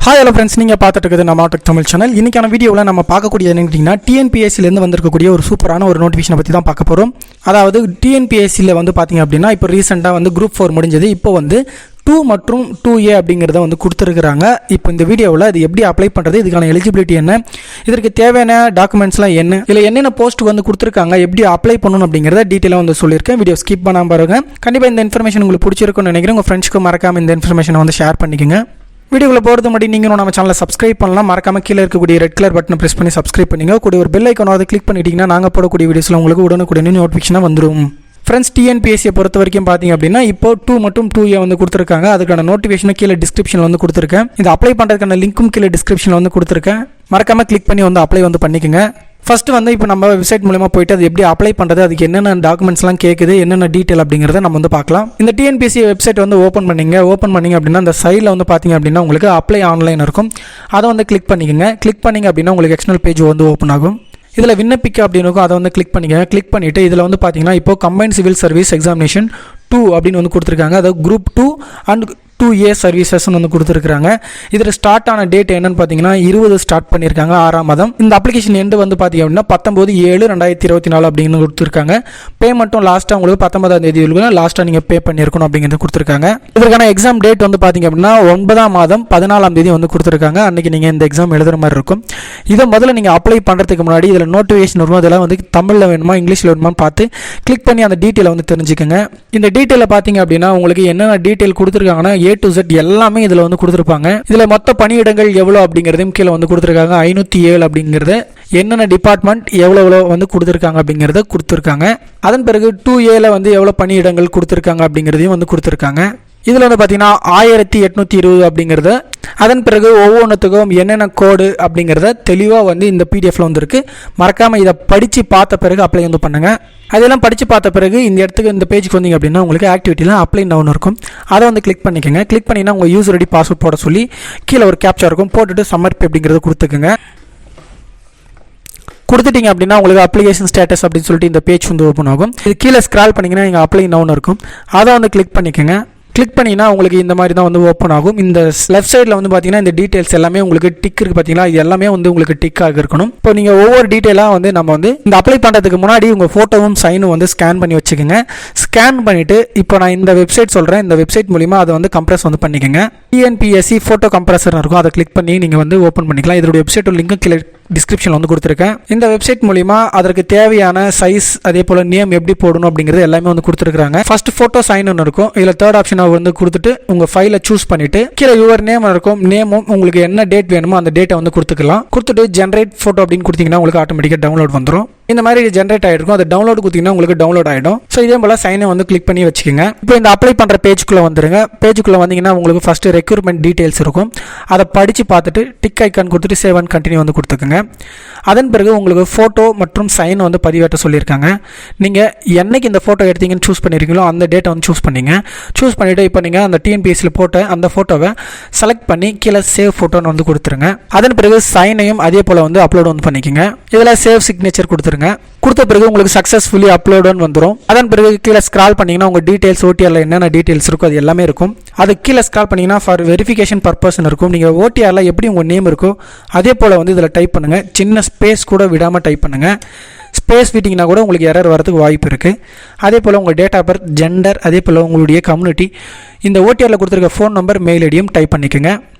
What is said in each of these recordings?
Hi hello friends, நீங்கள் பார்த்துட்டு இருக்குது நம்ம டெக் தமிழ் சேனல். இன்றைக்கான வீடியோவில் நம்ம பார்க்கக்கூடிய என்னன்னு கேட்டிங்கன்னா, டிஎன்பிஎஸ்சிலேருந்து வந்திருக்கக்கூடிய ஒரு சூப்பரான ஒரு நோட்டிஃபிகேஷனை பற்றி தான் பார்க்க போகிறோம். அதாவது டிஎன்பிஎஸ்சியில் வந்து பார்த்திங்க அப்படின்னா, இப்போ ரீசெண்டாக வந்து குரூப் 4 முடிஞ்சது. இப்போ வந்து 2 மற்றும் 2A அப்படிங்கிறத வந்து கொடுத்துருக்குறாங்க. இப்போ இந்த வீடியோவில் அது எப்படி அப்ளை பண்ணுறது, இதுக்கான எலிஜிபிலிட்டி என்ன, இதற்கு தேவையான டாக்குமெண்ட்ஸ்லாம் என்ன, இல்லை என்னென்ன போஸ்ட்டுக்கு வந்து கொடுத்துருக்காங்க, எப்படி அப்ளை பண்ணணும் அப்படிங்கிறத டீட்டெயிலாக வந்து சொல்லியிருக்கேன். வீடியோ ஸ்கிப் பண்ணாமல் பாருங்கள். கண்டிப்பாக இந்த இன்ஃபர்மேஷன் உங்களுக்கு பிடிச்சிருக்குன்னு நினைக்கிறேன். உங்கள் ஃப்ரெண்ட்ஸ்க்கு மறக்காமல் இந்த இன்ஃபர்மேஷனை வந்து ஷேர் பண்ணிக்கோங்க. வீடியோவில் போகிறது மட்டும் நீங்களும் நம்ம சேனலை சப்ஸ்கிரைப் பண்ணலாம். மறக்காம கீழே இருக்கக்கூடிய ரெட் கலர் பட்டனை ப்ரெஸ் பண்ணி சப்ஸ்கிரைப் பண்ணிங்க. கூட ஒரு பெல் ஐக்கான அதை கிளிக் பண்ணிட்டீங்கன்னா நாங்கள் போடக்கூடிய வீடியோஸில் உங்களுக்கு உடனுக்குடனே நோட்டிஃபிகேஷனாக வந்துடும். ஃப்ரெண்ட்ஸ், டிஎன்பிஎஸ்சியை பொறுத்த வரைக்கும் பார்த்தீங்க அப்படின்னா, இப்போ 2 மற்றும் 2A வந்து கொடுத்துருக்காங்க. அதுக்கான நோட்டிஃபிகேஷனும் கீழே டிஸ்கிரிப்ஷனில் வந்து கொடுத்துருக்கேன். இது அப்ளை பண்ணுறதுக்கான லிங்க்கும் கீழே டிஸ்கிரிப்ஷனில் வந்து கொடுத்துருக்கேன். மறக்காமல் கிளிக் பண்ணி வந்து அப்ளை வந்து பண்ணிக்கோங்க. ஃபஸ்ட்டு வந்து இப்போ நம்ம வெப்சைட் மூலமாக போய்ட்டு அது எப்படி அப்ளை பண்ணுறது, அதுக்கு என்னென்ன டாக்குமெண்ட்ஸ்லாம் கேட்குது, என்னென்ன டீட்டெயில் அப்படிங்கிறத நம்ம வந்து பார்க்கலாம். இந்த டிஎன்பிஎஸ்சி வெப்சைட் வந்து ஓப்பன் பண்ணிங்க அப்படின்னா அந்த சைடில் வந்து பார்த்திங்க அப்படின்னா உங்களுக்கு அப்ளை ஆன்லைன் இருக்கும். அதை வந்து கிளிக் பண்ணிக்கோங்க. கிளிக் பண்ணிங்க அப்படின்னா உங்களுக்கு எக்ஸ்டர்னல் பேஜ் வந்து ஓப்பன் ஆகும். இதில் விண்ணப்பிக்க அப்படின்னு இருக்கும், அதை வந்து கிளிக் பண்ணிக்கோங்க. கிளிக் பண்ணிவிட்டு இதில் வந்து பார்த்தீங்கன்னா இப்போ கம்பைன்ட் சிவில் சர்வீஸ் எக்ஸாமினேஷன் 2 அப்படின்னு வந்து கொடுத்துருக்காங்க. அதாவது குரூப் 2 அண்ட் 2A சர்வீசஸ்ன்னு வந்து கொடுத்துருக்காங்க. இதில் ஸ்டார்ட் ஆன டேட் என்னன்னு பார்த்தீங்கன்னா 20 ஸ்டார்ட் பண்ணியிருக்காங்க, 6ஆம் மாதம். இந்த அப்ளிகேஷன் எண்டு வந்து பார்த்தீங்க அப்படின்னா 19/7/2024 அப்படின்னு கொடுத்துருக்காங்க. பேமெண்ட்டும் லாஸ்ட்டாக உங்களுக்கு 19ஆம் தேதி லாஸ்ட்டாக நீங்கள் பே பண்ணியிருக்கணும் அப்படிங்கிறது கொடுத்துருக்காங்க. இதற்கான எக்ஸாம் டேட் வந்து பார்த்தீங்க அப்படின்னா 9ஆம் மாதம் 14ஆம் தேதி வந்து கொடுத்துருக்காங்க. அன்றைக்கி நீங்கள் இந்த எக்ஸாம் எழுதுகிற மாதிரி இருக்கும். இதை முதல்ல நீங்கள் அப்ளை பண்ணுறதுக்கு முன்னாடி இதில் நோட்டிஃபிகேஷன் வரும். அதெல்லாம் வந்து தமிழில் வேணுமா இங்கிலீஷில் வேணுமான்னு பார்த்து கிளிக் பண்ணி அந்த டீட்டெயிலை வந்து தெரிஞ்சுக்கோங்க. இந்த டீட்டெயிலை பார்த்தீங்க அப்படின்னா உங்களுக்கு என்னென்ன டீட்டெயில் கொடுத்துருக்காங்கன்னா A to Z எல்லாமே இதில் வந்து கொடுத்துருப்பாங்க. இதில் மொத்த பணியிடங்கள் எவ்வளோ அப்படிங்கிறதையும் கீழே வந்து கொடுத்துருக்காங்க. 507 அப்படிங்கிறது என்னென்ன டிபார்ட்மெண்ட் எவ்வளோ வந்து கொடுத்துருக்காங்க அப்படிங்கிறத கொடுத்துருக்காங்க. அதன் பிறகு 2Aல வந்து எவ்வளோ பணியிடங்கள் கொடுத்துருக்காங்க அப்படிங்கிறதையும் வந்து கொடுத்துருக்காங்க. இதில் வந்து பார்த்தீங்கன்னா 1820 அப்படிங்கிறது, அதன் பிறகு ஒவ்வொன்றுத்துக்கும் என்னென்ன கோடு அப்படிங்கிறத தெளிவாக வந்து இந்த பிடிஎஃப்ல வந்து இருக்குது. மறக்காமல் இதை படித்து பார்த்த பிறகு அப்ளை வந்து பண்ணுங்கள். அதெல்லாம் படித்து பார்த்த பிறகு இந்த இடத்துக்கு இந்த பேஜுக்கு வந்தீங்க அப்படின்னா உங்களுக்கு ஆக்டிவிட்டியில் அப்ளை நவுன் இருக்கும். அதை வந்து கிளிக் பண்ணிக்கோங்க. கிளிக் பண்ணிங்கன்னா உங்கள் யூசர் ஐடி பாஸ்வேர்ட் போட சொல்லி கீழே ஒரு கேப்சா இருக்கும், போட்டுட்டு சம்மர்பி அப்படிங்கிறத கொடுத்துக்குங்க. கொடுத்துட்டீங்க அப்படின்னா உங்களுக்கு அப்ளிகேஷன் ஸ்டேட்டஸ் அப்படின்னு சொல்லிட்டு இந்த பேஜ் வந்து ஓப்பன் ஆகும். இது கீழே ஸ்க்ரால் பண்ணிங்கன்னா நீங்கள் அப்ளை நவுன் இருக்கும், அதை வந்து கிளிக் பண்ணிக்கோங்க. கிளிக் பண்ணிங்கன்னா உங்களுக்கு இந்த மாதிரி தான் வந்து ஓப்பன் ஆகும். இந்த லெஃப்ட் சைடில் வந்து பார்த்தீங்கன்னா இந்த டீட்டெயில்ஸ் எல்லாமே உங்களுக்கு டிக் இருக்குது பார்த்தீங்களா, இது எல்லாமே வந்து உங்களுக்கு டிக்காக இருக்கணும். இப்போ நீங்கள் ஒவ்வொரு டீட்டெயிலாக வந்து நம்ம வந்து இந்த அப்ளை பண்ணுறதுக்கு முன்னாடி உங்கள் ஃபோட்டோவும் சைனும் வந்து ஸ்கேன் பண்ணி வச்சுக்கோங்க. ஸ்கேன் பண்ணிவிட்டு இப்போ நான் இந்த வெப்சைட் சொல்கிறேன், இந்த வெப்சைட் மூலிமா அதை வந்து கம்ப்ரஸ் வந்து பண்ணிக்கோங்க. டிஎன்பிஎஸ்சி ஃபோட்டோ கம்ப்ரஸர் இருக்கும், அதை கிளிக் பண்ணி நீங்கள் வந்து ஓப்பன் பண்ணிக்கலாம். இதோட வெப்சைட் லிங்க் கீழே டிஸ்கிரிப்ஷனில் வந்து கொடுத்துருக்கேன். இந்த வெப்சைட் மூலிமா அதற்கு தேவையான சைஸ் அதே போல் நேம் எப்படி போடணும் அப்படிங்கிறது எல்லாமே வந்து கொடுத்துருக்காங்க. ஃபர்ஸ்ட் ஃபோட்டோ சைன் ஒன்று இருக்கும். இதில் தேர்ட் ஆப்ஷனை வந்து கொடுத்துட்டு உங்கள் ஃபைலை சூஸ் பண்ணிவிட்டு கீழே யுவர் நேம் இருக்கும். நேமும் உங்களுக்கு என்ன டேட் வேணுமோ அந்த டேட்டை வந்து கொடுத்துக்கலாம். கொடுத்துட்டு ஜென்ரேட் ஃபோட்டோ அப்படின்னு கொடுத்தீங்கன்னா உங்களுக்கு ஆட்டோமேட்டிக்காக டவுன்லோட் வந்துடும். இந்த மாதிரி ஜென்ரேட் ஆகிருக்கும். அது டவுன்லோட் கொடுத்தீங்கன்னா உங்களுக்கு டவுன்லோட் ஆகிடும். ஸோ இதே போல் சைனை வந்து கிளிக் பண்ணி வச்சுக்கோங்க. இப்போ இந்த அப்ளை பண்ணுற பேஜுக்குள்ளே வந்துருங்க. பேஜுக்குள்ளே வந்தீங்கன்னா உங்களுக்கு ஃபஸ்ட்டு ரெக்ரூட்மெண்ட் டீட்டெயில்ஸ் இருக்கும். அதை படித்து பார்த்துட்டு டிக் ஐக்கான் கொடுத்துட்டு சேவ் அண்ட் கண்டினியூ வந்து கொடுத்துக்குங்க. அதன் பிறகு உங்களுக்கு ஃபோட்டோ மற்றும் சைன் வந்து பதிவேற்ற சொல்லியிருக்காங்க. நீங்கள் என்னைக்கு இந்த ஃபோட்டோ எடுத்தீங்கன்னு சூஸ் பண்ணியிருக்கீங்களோ அந்த டேட்டை வந்து சூஸ் பண்ணிங்க. சூஸ் பண்ணிவிட்டு இப்போ நீங்கள் அந்த டிஎன்பிஎஸ்சியில் போட்ட அந்த ஃபோட்டோவை செலக்ட் பண்ணி கீழே சேவ் ஃபோட்டோன்னு வந்து கொடுத்துருங்க. அதன் பிறகு சைனையும் அதே போல் வந்து அப்லோட் வந்து பண்ணிக்கோங்க. இதில் சேவ் சிக்னேச்சர் கொடுத்துருங்க. கொடுத்த பிறகு உங்களுக்கு சக்ஸஸ்ஃபுல்லி அப்லோடுன்னு வந்துடும். அதன் பிறகு கீழே ஸ்க்ரால் பண்ணிங்கன்னா உங்கள் டீட்டெயில்ஸ் ஓடிஆரில் என்னென்ன டீட்டெயில்ஸ் இருக்கோ அது எல்லாமே இருக்கும். அது கீழே ஸ்க்ரால் பண்ணிங்கன்னா ஃபார் வெரிஃபிகேஷன் பர்பஸ்ன்னு இருக்கும். நீங்கள் ஓடிஆரில் எப்படி உங்கள் நேம் இருக்கோ அதே போல் வந்து இதில் டைப் பண்ணுங்கள். சின்ன ஸ்பேஸ் கூட விடாமல் டைப் பண்ணுங்கள். ஸ்பேஸ் விட்டிங்கன்னா கூட உங்களுக்கு எரர் வரதுக்கு வாய்ப்பு இருக்குது. அதே போல் உங்கள் டேட் ஆஃப் பர்த், ஜெண்டர், அதே போல் உங்களுடைய கம்யூனிட்டி, இந்த ஓடிஆரில் கொடுத்துருக்க ஃபோன் நம்பர், மெயில் ஐடியும் டைப் பண்ணிக்கோங்க.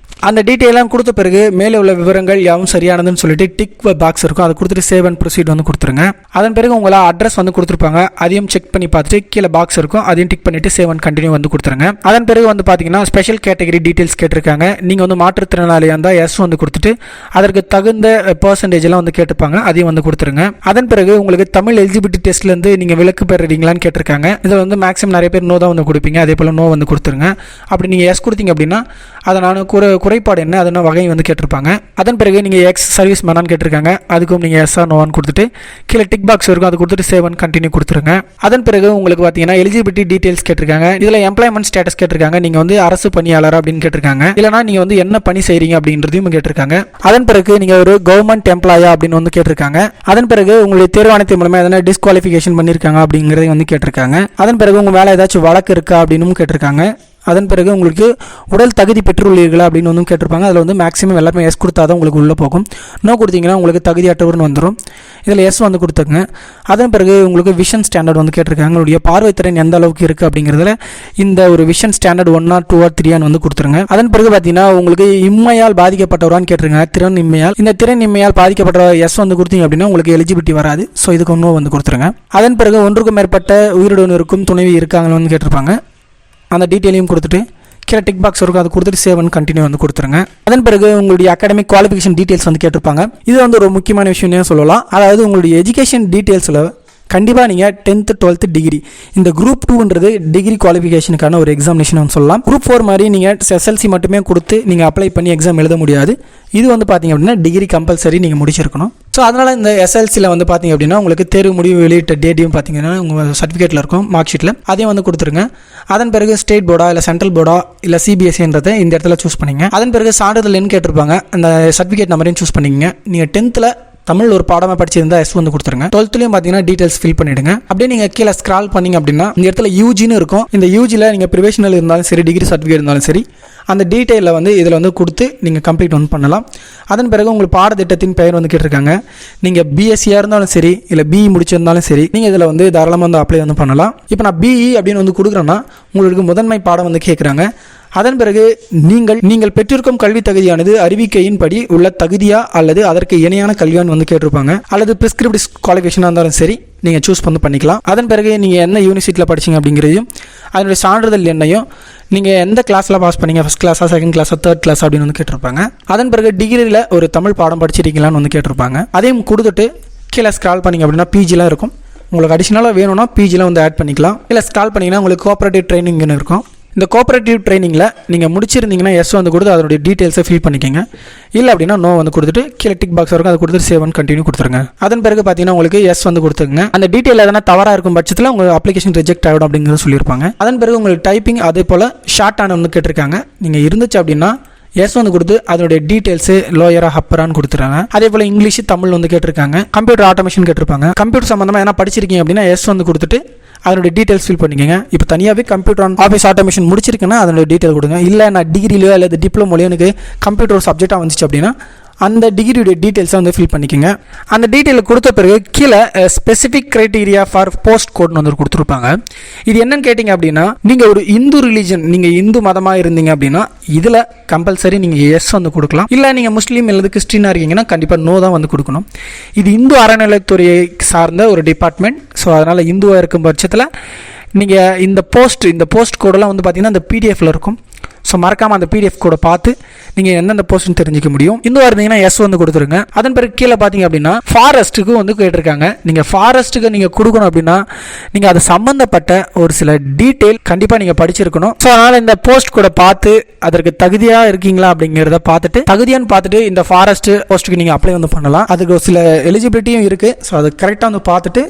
அந்த டீட்டெயிலாம் கொடுத்த பிறகு மேலே உள்ள விவரங்கள் யாவும் சரியானதுன்னு சொல்லிட்டு டிக் பாக்ஸ் இருக்கும், அதை கொடுத்துட்டு சேவ் அண்ட் ப்ரொசீட் வந்து கொடுத்துருங்க. அதன் பிறகு உங்களை அட்ரஸ் வந்து கொடுத்துருப்பாங்க, அதையும் செக் பண்ணி பார்த்துட்டு கீழே பாக்ஸ் இருக்கும், அதையும் டிக் பண்ணிட்டு சேவ் அண்ட் கண்டினியூ வந்து கொடுத்துருங்க. அதன் பிறகு வந்து பார்த்தீங்கன்னா ஸ்பெஷல் கேட்டகரி டீட்டெயில்ஸ் கேட்டிருக்காங்க. நீங்கள் வந்து மாற்றுத்திறனாளியாக இருந்தால் எஸ் வந்து கொடுத்துட்டு அதற்கு தகுந்த பெர்சன்டேஜ்லாம் வந்து கேட்டிருப்பாங்க, அதையும் வந்து கொடுத்துருங்க. அதன் பிறகு உங்களுக்கு தமிழ் எலிஜிபிலிட்டி டெஸ்ட்லேருந்து நீங்கள் விலக்கு பெறுறீங்களான்னு கேட்டிருக்காங்க. இதில் வந்து மேக்ஸிமம் நிறைய பேர் நோ தான் வந்து கொடுப்பீங்க, அதே போல் நோ வந்து கொடுத்துருங்க. அப்படி நீங்கள் எஸ் கொடுத்தீங்க அப்படின்னா அதை நான் குறைபாடு என்ன அதனால் வகை வந்து கேட்டிருப்பாங்க. அதன் பிறகு நீங்கள் எக்ஸ் சர்வீஸ் மேனான்னு கேட்டிருக்காங்க, அதுக்கும் நீங்கள் எஸ் ஆர் நோவான்னு கொடுத்துட்டு கீழே டிக் பாக்ஸ் இருக்கும், அது கொடுத்துட்டு சேவ் அண்ட் கண்டினியூ கொடுத்துருங்க. அதன் பிறகு உங்களுக்கு பார்த்தீங்கன்னா எலிஜிபிலிட்டி டீட்டெயில்ஸ் கேட்டிருக்காங்க. இதில் எம்ப்ளாய்மெண்ட் ஸ்டேட்டஸ் கேட்டிருக்காங்க. நீங்கள் வந்து அரசு பணியாளர் அப்படின்னு கேட்டிருக்காங்க. இல்லைனா நீங்கள் வந்து என்ன பணி செய்கிறீங்க அப்படின்றதையும் கேட்டிருக்காங்க. அதன் பிறகு நீங்கள் ஒரு கவர்மெண்ட் எம்ப்ளாயா அப்படின்னு வந்து கேட்டிருக்காங்க. அதன் பிறகு உங்களுடைய தேர்வாணையத்தின் மூலமாக எதனா டிஸ்குவாலிஃபிகேஷன் பண்ணியிருக்காங்க அப்படிங்கிறதையும் வந்து கேட்டிருக்காங்க. அதன் பிறகு உங்கள் மேலே ஏதாச்சும் வழக்கு இருக்கா அப்படின்னு கேட்டிருக்காங்க. அதன் பிறகு உங்களுக்கு உடல் தகுதி பெற்றுள்ளீர்களா அப்படின்னு வந்து கேட்டிருப்பாங்க. அதில் வந்து மேக்ஸிமம் எல்லாமே எஸ் கொடுத்தா தான் உங்களுக்கு உள்ளே போகும். நோ கொடுத்தீங்கன்னா உங்களுக்கு தகுதியற்றவர்னு வந்துடும். இதில் எஸ் வந்து கொடுத்துங்க. அதன் பிறகு உங்களுக்கு விஷன் ஸ்டாண்டர்ட் வந்து கேட்டிருக்காங்க. உங்களுடைய பார்வை திறன் எந்த அளவுக்கு இருக்குது அப்படிங்கிறதுல இந்த ஒரு விஷன் ஸ்டாண்டர்ட் 1 or 2 or 3 வந்து கொடுத்துருங்க. அதன் பிறகு பார்த்தீங்கன்னா உங்களுக்கு இம்மையால் பாதிக்கப்பட்டவரான்னு கேட்டிருங்க. திறன் இம்மையால். இந்த திறன் இம்மையால் பாதிக்கப்பட்ட எஸ் வந்து கொடுத்தீங்க அப்படின்னா உங்களுக்கு எலிஜிபிலிட்டி வராது. ஸோ இதுக்கு ஒன்றும் வந்து கொடுத்துருங்க. அதன் பிறகு ஒன்றுக்கும் மேற்பட்ட உயிருடன் இருக்கும் துணைவி இருக்காங்கன்னு வந்து கேட்டிருப்பாங்க. அந்த டீட்டெயிலையும் கொடுத்துட்டு கீழே டிக் பாக்ஸ் இருக்கும், அதை கொடுத்துட்டு சேவ் அண்ட் கண்டினியூ வந்து கொடுத்துருங்க. அதன் பிறகு உங்களுடைய அகாடமிக் குவாலிஃபிகேஷன் டீட்டெயில்ஸ் வந்து கேட்டிருப்பாங்க. இது வந்து ஒரு முக்கியமான விஷயம்னு சொல்லலாம். அதாவது உங்களுடைய எஜுகேஷன் டீட்டெயில்ஸில் கண்டிப்பாக நீங்கள் 10th 12th டிகிரி, இந்த குரூப் 2ன்றது டிகிரி குவாலிஃபிகேஷனுக்கான ஒரு எக்ஸாமினேஷன் சொல்லலாம். குரூப் 4 மாதிரி நீங்கள் SSLC மட்டுமே கொடுத்து நீங்கள் அப்ளை பண்ணி எக்ஸாம் எழுத முடியாது. இது வந்து பார்த்தீங்க அப்படின்னா டிகிரி கம்பல்சரி நீங்கள் முடிச்சிருக்கணும். ஸோ அதனால் இந்த SSLCயில் வந்து பார்த்தீங்க அப்படின்னா உங்களுக்கு தேர்வு முடிவு வெளியிட்ட டேட்டையும் பார்த்தீங்கன்னா உங்கள் சர்டிஃபிகேட்டில் இருக்கும், மார்க் ஷீட்டில், அதையும் வந்து கொடுத்துருங்க. அதன் பிறகு ஸ்டேட் போர்டா இல்லை சென்ட்ரல் போர்டா இல்லை CBSEன்றதை இந்த இடத்துல சூஸ் பண்ணிங்க. அதன் பிறகு சான்றிதழ் என்ன கேட்டிருப்பாங்க, அந்த சர்டிஃபிகேட் நம்பரையும் சூஸ் பண்ணிக்கங்க. நீங்கள் 10th தமிழ் ஒரு பாடமாக படிச்சிருந்தா எஸ் வந்து கொடுத்துருங்க. 12th பார்த்தீங்கன்னா டீடைல்ஸ் ஃபில் பண்ணிடுங்க. அப்படியே நீங்கள் கீழே ஸ்க்ரால் பண்ணிங்க அப்படின்னா இந்த இடத்துல யூஜின்னு இருக்கும். இந்த யூஜியில் நீங்கள் ப்ரொஃபஷனல் இருந்தாலும் சரி, டிகிரி சர்டிஃபிகேட் இருந்தாலும் சரி, அந்த டீட்டெயிலில் வந்து இதில் வந்து கொடுத்து நீங்கள் கம்ப்ளீட் வந்து பண்ணலாம். அதன் பிறகு உங்களுக்கு பாடத்திட்டத்தின் பெயர் வந்து கேட்டிருக்காங்க. நீங்கள் BSCயாக இருந்தாலும் சரி, இல்லை BE முடிச்சிருந்தாலும் சரி, நீங்கள் இதில் வந்து தாராளமாக வந்து அப்ளை வந்து பண்ணலாம். இப்போ நான் BE அப்படின்னு வந்து கொடுக்குறேன்னா உங்களுக்கு முதன்மை பாடம் வந்து கேட்குறாங்க. அதன் பிறகு நீங்கள் பெற்றிருக்கும் கல்வி தகுதியானது அறிவிக்கையின்படி உள்ள தகுதியா அல்லது அதற்கு இணையான கல்வியான்னு வந்து கேட்டிருப்பாங்க. அல்லது பிரிஸ்கிரிப்ட் குவாலிஃபிகேஷனாக இருந்தாலும் சரி நீங்கள் சூஸ் பண்ணிக்கலாம். அதன் பிறகு நீங்கள் என்ன யூனிவர்சிட்டியில் படிச்சிங்க அப்படிங்கிறதையும் அதனுடைய சான்றிதழ் எண்ணையும் நீங்கள் எந்த கிளாஸில் பாஸ் பண்ணீங்க, ஃபஸ்ட் கிளாஸா, செகண்ட் கிளாஸா, தேர்ட் கிளாஸ் அப்படின்னு வந்து கேட்டிருப்பாங்க. அதன் பிறகு டிகிரியில் ஒரு தமிழ் பாடம் படிச்சிருக்கீங்களான்னு வந்து கேட்டிருப்பாங்க. அதையும் கொடுத்துட்டு கீழே ஸ்க்ரால் பண்ணிங்க அப்படின்னா பிஜிலாம் இருக்கும். உங்களுக்கு அடிஷ்னலாக வேணும்னா பிஜிலாம் வந்து ஆட் பண்ணிக்கலாம். இல்லை ஸ்க்ரால் பண்ணிங்கன்னா உங்களுக்கு கோஆப்ரேட்டிவ் ட்ரைனிங்னு இருக்கும். இந்த கோஆப்ரேட்டிவ் ட்ரைனிங்கில் நீங்கள் முடிச்சிருந்தீங்கன்னா எஸ் வந்து கொடுத்து அதனுடைய டீட்டெயில்ஸை ஃபில் பண்ணிக்கோங்க. இல்லை அப்படின்னா நோ வந்து கொடுத்துட்டு கீழே டிக் பாக்ஸ் இருக்கும், அதை கொடுத்துட்டு சேவ் அண்ட் கண்டினியூ கொடுத்துருங்க. அதன் பிறகு பார்த்தீங்கன்னா உங்களுக்கு எஸ் வந்து கொடுத்துருங்க. அந்த டீட்டெயில் எதனா தவறாக இருக்கும் பட்சத்தில் உங்கள் அப்ளிகேஷன் ரிஜெக்ட் ஆகிடும் அப்படிங்கிறது சொல்லியிருப்பாங்க. அதன் பிறகு உங்களுக்கு டைப்பிங் அதே போல் ஷார்ட் ஆன வந்து கேட்டிருக்காங்க. நீங்கள் இருந்துச்சு அப்படின்னா எஸ் வந்து கொடுத்து அதனுடைய டீட்டெயில்ஸு லோயரா ஹப்பரான்னு கொடுத்துறாங்க. அதே போல் இங்கிலீஷ் தமிழ் வந்து கேட்டிருக்காங்க. கம்ப்யூட்டர் ஆட்டோமேஷன் கேட்டிருப்பாங்க. கம்ப்யூட்டர் சம்மந்தமாக எதனா படிச்சிருக்கீங்க அப்படின்னா எஸ் வந்து கொடுத்துட்டு அதனுடைய டீட்டெயில்ஸ் ஃபில் பண்ணிக்கோங்க. இப்போ தனியாகவே கம்ப்யூட்டர் ஆஃபீஸ் ஆட்டோமேஷன் முடிச்சிருக்கேன்னா அதனுடைய டீட்டெயில் கொடுங்க. இல்லை நான் டிகிரிலையோ அல்லது டிப்ளமோலையோ எனக்கு கம்ப்யூட்டர் சப்ஜெக்டாக வந்துச்சு அப்படின்னா அந்த டிகிரியுடைய டீட்டெயில்ஸை வந்து ஃபில் பண்ணிக்கோங்க. அந்த டீட்டெயில் கொடுத்த பிறகு கீழே ஸ்பெசிஃபிக் க்ரைட்டீரியா ஃபார் போஸ்ட் கோட்னு வந்து கொடுத்துருப்பாங்க. இது என்னன்னு கேட்டிங்க அப்படின்னா நீங்கள் ஒரு இந்து ரிலீஜன், நீங்கள் இந்து மதமாக இருந்தீங்க அப்படின்னா இதில் கம்பல்சரி நீங்கள் எஸ் வந்து கொடுக்கலாம். இல்லை நீங்கள் முஸ்லீம் அல்லது கிறிஸ்டினாக இருக்கீங்கன்னா கண்டிப்பாக நோ தான் வந்து கொடுக்கணும். இது இந்து அறநிலைத்துறையை சார்ந்த ஒரு டிபார்ட்மெண்ட். ஸோ அதனால் இந்துவாக இருக்கும் பட்சத்தில் நீங்கள் இந்த போஸ்ட் கோடெல்லாம் வந்து பார்த்தீங்கன்னா இந்த பிடிஎஃப்ல இருக்கும். ஸோ மறக்காமல் அந்த பிடிஎஃப் கூட பார்த்து நீங்கள் எந்தெந்த போஸ்ட்னு தெரிஞ்சிக்க முடியும். இந்துவாக இருந்தீங்கன்னா எஸ் வந்து கொடுத்துருங்க. அதன் பிறகு கீழே பார்த்தீங்க அப்படின்னா ஃபாரஸ்ட்டுக்கு வந்து கேட்டிருக்காங்க. நீங்கள் ஃபாரஸ்ட்டுக்கு நீங்கள் கொடுக்கணும் அப்படின்னா நீங்கள் அது சம்மந்தப்பட்ட ஒரு சில டீட்டெயில் கண்டிப்பாக நீங்கள் படிச்சிருக்கணும். ஸோ அதனால் இந்த போஸ்ட் கூட பார்த்து அதற்கு தகுதியாக இருக்கீங்களா அப்படிங்கிறத பார்த்துட்டு தகுதியான்னு பார்த்துட்டு இந்த ஃபாரஸ்ட் போஸ்ட்டுக்கு நீங்கள் அப்ளை வந்து பண்ணலாம். அதுக்கு ஒரு சில எலிஜிபிலிட்டியும் இருக்குது. ஸோ அது கரெக்டாக வந்து பார்த்துட்டு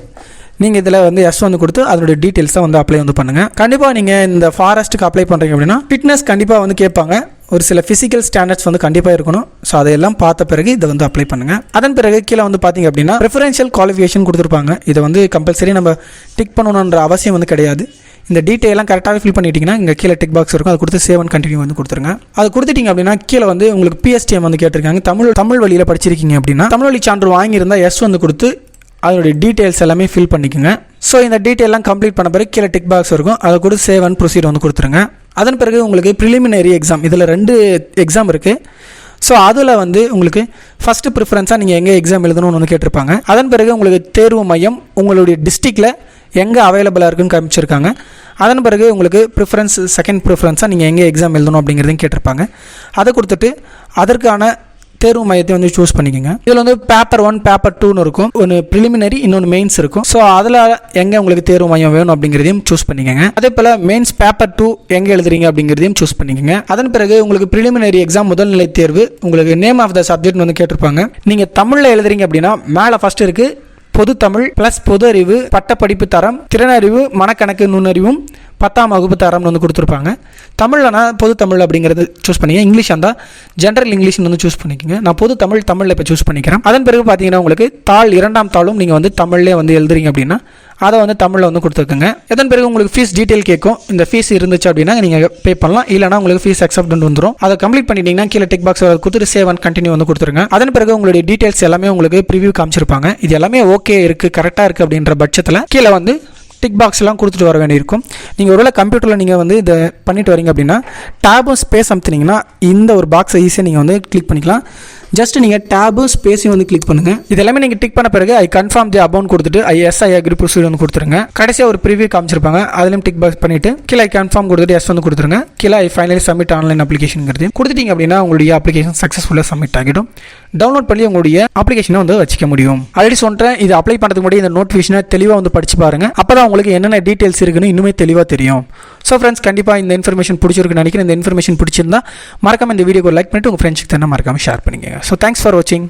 நீங்கள் இதில் வந்து எஸ் வந்து கொடுத்து அதனுடைய டீட்டெயில்ஸை வந்து அப்ளை வந்து பண்ணுங்கள். கண்டிப்பாக நீங்கள் இந்த ஃபாரஸ்ட்டுக்கு அப்ளை பண்ணுறீங்க அப்படின்னா ஃபிட்னஸ் கண்டிப்பாக வந்து கேட்பாங்க. ஒரு சில ஃபிசிக்கல் ஸ்டாண்டர்ட்ஸ் வந்து கண்டிப்பாக இருக்கணும். ஸோ அதையெல்லாம் பார்த்த பிறகு இதை வந்து அப்ளை பண்ணுங்கள். அதன் பிறகு கீழே வந்து பார்த்தீங்க அப்படின்னா ப்ரிஃபரன்ஷியல் குவாலிஃபிகேஷன் கொடுத்துருப்பாங்க. இதை வந்து கம்பல்சரி நம்ம டிக் பண்ணணுன்ற அவசியம் வந்து கிடையாது. இந்த டீட்டெயிலாம் கரெக்டாக ஃபில் பண்ணிட்டீங்கன்னா இங்கே கீழே டிக் பாக்ஸ் இருக்கும், அதை கொடுத்து சேவ் அண்ட் கண்டினியூ வந்து கொடுத்துருங்க. அது கொடுத்துட்டீங்க அப்படின்னா கீழே வந்து உங்களுக்கு PSTM வந்து கேட்டிருக்காங்க. தமிழ் வழியில் படிச்சிருக்கீங்க அப்படின்னா தமிழ் வழி சான்று வாங்கியிருந்தால் எஸ் வந்து கொடுத்து அதனுடைய டீட்டெயில்ஸ் எல்லாமே ஃபில் பண்ணிக்கோங்க. ஸோ இந்த டீட்டெயிலாம் கம்ப்ளீட் பண்ண பிறகு கீழே டிக் பாக்ஸ் இருக்கும், அதை கூட சேவ் அண்ட் ப்ரொசீட் வந்து கொடுத்துருங்க. அதன் பிறகு உங்களுக்கு ப்ரிலிமினரி எக்ஸாம், இதில் 2 எக்ஸாம் இருக்குது. ஸோ அதில் வந்து உங்களுக்கு ஃபஸ்ட்டு ப்ரிஃபரன்ஸாக நீங்கள் எங்கே எக்ஸாம் எழுதணும்னு வந்து கேட்டிருப்பாங்க. அதன் பிறகு உங்களுக்கு தேர்வு மையம் உங்களுடைய டிஸ்ட்ரிக்டில் எங்கே அவைலபிளாக இருக்குன்னு காமிச்சிருக்காங்க. அதன் பிறகு உங்களுக்கு ப்ரிஃபரன்ஸ் செகண்ட் ப்ரிஃபரன்ஸாக நீங்கள் எங்கே எக்ஸாம் எழுதணும் அப்படிங்கிறதையும் கேட்டிருப்பாங்க. அதை கொடுத்துட்டு அதற்கான தேர்வு மையத்தை வந்து சூஸ் பண்ணிக்கோங்க. இதில் வந்து பேப்பர் 1 பேப்பர் 2ன்னு இருக்கும். ஒன்று ப்ரிலிமினரி, இன்னொன்று மெயின்ஸ் இருக்கும். ஸோ அதில் எங்கே உங்களுக்கு தேர்வு மையம் வேணும் அப்படிங்கிறதையும் சூஸ் பண்ணிக்கோங்க. அதே போல் மெயின்ஸ் பேப்பர் 2 எங்கே எழுதுறீங்க அப்படிங்கிறதையும் சூஸ் பண்ணிக்கோங்க. அதன் பிறகு உங்களுக்கு ப்ரிலிமினரி எக்ஸாம் முதல்நிலை தேர்வு உங்களுக்கு நேம் ஆஃப் த சப்ஜெக்ட் வந்து கேட்டிருப்பாங்க. நீங்கள் தமிழில் எழுதுறீங்க அப்படின்னா மேலே ஃபஸ்ட் இருக்குது பொது தமிழ் ப்ளஸ் பொது அறிவு, பட்டப்படிப்பு தரம், திறனறிவு, மனக்கணக்கு நுண்ணறிவும் 10ஆம் வகுப்பு தரம்னு வந்து கொடுத்துருப்பாங்க. தமிழ்னா பொது தமிழ் அப்படிங்கிறது சூஸ் பண்ணிங்க. இங்கிலீஷ் இருந்தால் ஜென்ரல் இங்கிலீஷ்னு வந்து சூஸ் பண்ணிக்கோங்க. நான் பொது தமிழில் இப்போ சூஸ் பண்ணிக்கிறேன். அதன் பிறகு பார்த்தீங்கன்னா உங்களுக்கு தாள் 2ஆம் தாளும் நீங்கள் வந்து தமிழ்லேயே வந்து எழுதுறீங்க அப்படின்னா அதை வந்து தமிழில் வந்து கொடுத்துருக்குங்க. இதன் பிறகு உங்களுக்கு ஃபீஸ் டீட்டெயில் கேட்கும். இந்த ஃபீஸ் இருந்துச்சு அப்படின்னா நீங்கள் பே பண்ணலாம், இல்லைனா உங்களுக்கு ஃபீஸ் அக்செப்ட் வந்துடும். அதை கம்ப்ளீட் பண்ணிட்டீங்கன்னா கீழே டிக் பாக்ஸ் கொடுத்துட்டு சேவ் அண்ட் கண்டினியூ வந்து கொடுத்துருங்க. அதன் பிறகு உங்களுடைய டீட்டெயில்ஸ் எல்லாமே உங்களுக்கு ப்ரிவியூ காமிச்சிருப்பாங்க. இது எல்லாமே ஓகே இருக்குது, கரெக்டாக இருக்குது அப்படின்ற பட்சத்தில் கீழே வந்து டிக் பாக்ஸ்லாம் கொடுத்துட்டு வர வேண்டியிருக்கும். நீங்கள் ஒருவேளை கம்ப்யூட்டரில் நீங்கள் வந்து இதை பண்ணிட்டு வரீங்க அப்படின்னா டேபும் ஸ்பேஸ் அமுத்தினீங்கன்னா இந்த ஒரு பாக்ஸை ஈஸியாக நீங்கள் வந்து கிளிக் பண்ணிக்கலாம். ஜஸ்ட் நீங்கள் டேபும் ஸ்பேஸையும் வந்து கிளிக் பண்ணுங்கள். இது எல்லாமே நீங்கள் டிக் பண்ண பிறகு ஐ கன்ஃபார்ம் தி அபவுண்ட் கொடுத்துட்டு ஐ அக்ரி ப்ரொசீட் வந்து கொடுத்துருங்க. கடைசியாக ஒரு ப்ரிவியூ காமிச்சிருப்பாங்க, அதுலேயும் டிக் பாக்ஸ் பண்ணிவிட்டு கீழே ஐ கன்ஃபார்ம் கொடுத்துட்டு எஸ் வந்து கொடுத்துருங்க. கீழே ஐ ஃபைனலி சப்மிட் ஆன்லைன் அப்ளிகேஷனுங்கிறது கொடுத்துட்டீங்க அப்படின்னா உங்களுடைய அப்ளிகேஷன் சக்ஸஸ்ஃபுல்லாக சப்மிட் ஆகிடும். டவுன்லோட் பண்ணி உங்களுடைய அப்ளிகேஷனை வந்து வச்சுக்க முடியும். ஆல்ரெடி சொல்கிறேன், இது அப்ளை பண்ணுறதுக்கு முன்னாடி இந்த நோட்டிஃபிகேஷனை தெளிவாக வந்து படிச்சு பாருங்கள். அப்போ தான் உங்களுக்கு என்னென்ன டீட்டெயில்ஸ் இருக்குன்னு இன்னுமே தெளிவாக தெரியும். ஸோ ஃப்ரெண்ட்ஸ், கண்டிப்பாக இந்த இன்ஃபர்மேஷன் பிடிச்சிருக்குன்னு நினைக்கிறேன். இந்த இன்ஃபர்மேஷன் பிடிச்சிருந்தா மறக்காம இந்த வீடியோக்கு லைக் பண்ணிட்டு உங்கள் ஃப்ரெண்ட்ஸுக்கு தானே மறக்காம ஷேர் பண்ணிக்கங்க. ஸோ தேங்க்ஸ் ஃபார் வாட்சிங்.